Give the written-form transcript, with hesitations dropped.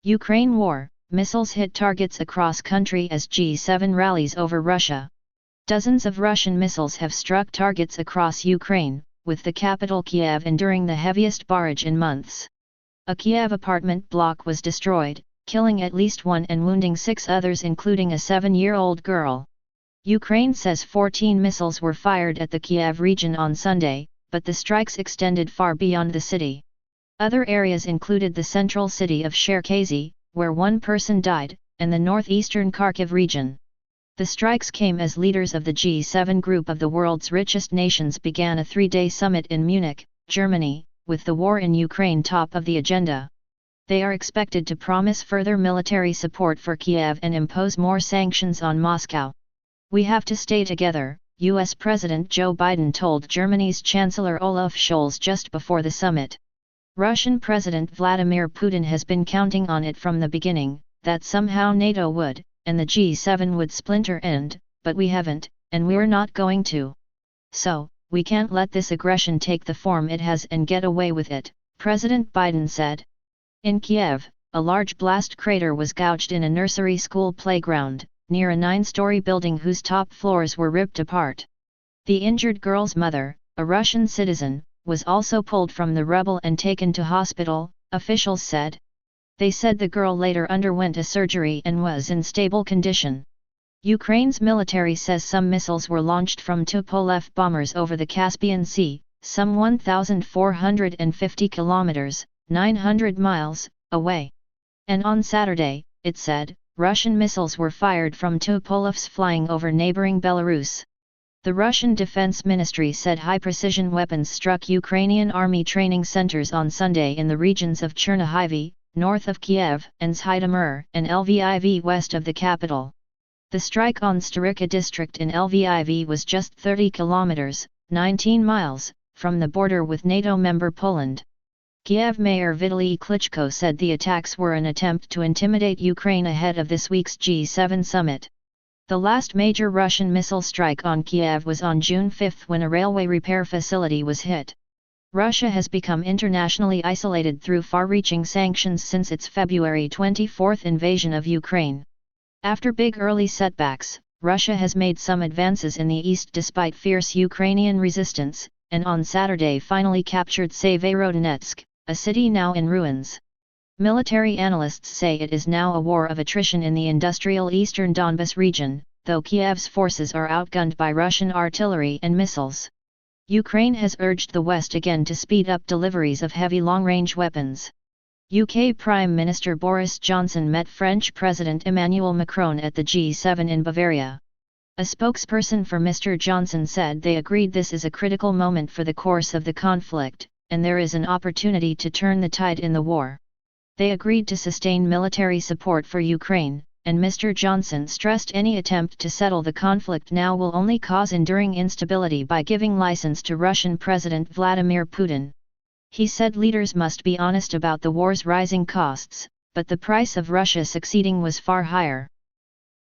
Ukraine war, missiles hit targets across country as G7 rallies over Russia. Dozens of Russian missiles have struck targets across Ukraine, with the capital Kyiv enduring the heaviest barrage in months. A Kyiv apartment block was destroyed, killing at least one and wounding 6 others including a 7-year-old girl. Ukraine says 14 missiles were fired at the Kyiv region on Sunday, but the strikes extended far beyond the city. Other areas included the central city of Cherkasy, where 1 person died, and the northeastern Kharkiv region. The strikes came as leaders of the G7 group of the world's richest nations began a 3-day summit in Munich, Germany, with the war in Ukraine top of the agenda. They are expected to promise further military support for Kyiv and impose more sanctions on Moscow. "We have to stay together," U.S. President Joe Biden told Germany's Chancellor Olaf Scholz just before the summit. Russian President Vladimir Putin has been counting on it from the beginning, that somehow NATO would, and the G7 would splinter end, but we haven't, and we're not going to. So, we can't let this aggression take the form it has and get away with it, President Biden said. In Kyiv, a large blast crater was gouged in a nursery school playground, near a 9-story building whose top floors were ripped apart. The injured girl's mother, a Russian citizen, was also pulled from the rubble and taken to hospital, officials said. They said the girl later underwent a surgery and was in stable condition. Ukraine's military says some missiles were launched from Tupolev bombers over the Caspian Sea, some 1,450 kilometers, 900 miles, away. And on Saturday, it said, Russian missiles were fired from Tupolevs flying over neighboring Belarus. The Russian Defense Ministry said high-precision weapons struck Ukrainian army training centers on Sunday in the regions of Cherkasy, north of Kyiv, and Zhytomyr and Lviv west of the capital. The strike on Cherkasy district in Lviv was just 30 kilometers, 19 miles, from the border with NATO member Poland. Kyiv Mayor Vitaly Klitschko said the attacks were an attempt to intimidate Ukraine ahead of this week's G7 summit. The last major Russian missile strike on Kyiv was on June 5 when a railway repair facility was hit. Russia has become internationally isolated through far-reaching sanctions since its February 24 invasion of Ukraine. After big early setbacks, Russia has made some advances in the east despite fierce Ukrainian resistance, and on Saturday finally captured Severodonetsk, a city now in ruins. Military analysts say it is now a war of attrition in the industrial eastern Donbas region, though Kyiv's forces are outgunned by Russian artillery and missiles. Ukraine has urged the West again to speed up deliveries of heavy long-range weapons. UK Prime Minister Boris Johnson met French President Emmanuel Macron at the G7 in Bavaria. A spokesperson for Mr. Johnson said they agreed this is a critical moment for the course of the conflict, and there is an opportunity to turn the tide in the war. They agreed to sustain military support for Ukraine, and Mr. Johnson stressed any attempt to settle the conflict now will only cause enduring instability by giving license to Russian President Vladimir Putin. He said leaders must be honest about the war's rising costs, but the price of Russia succeeding was far higher.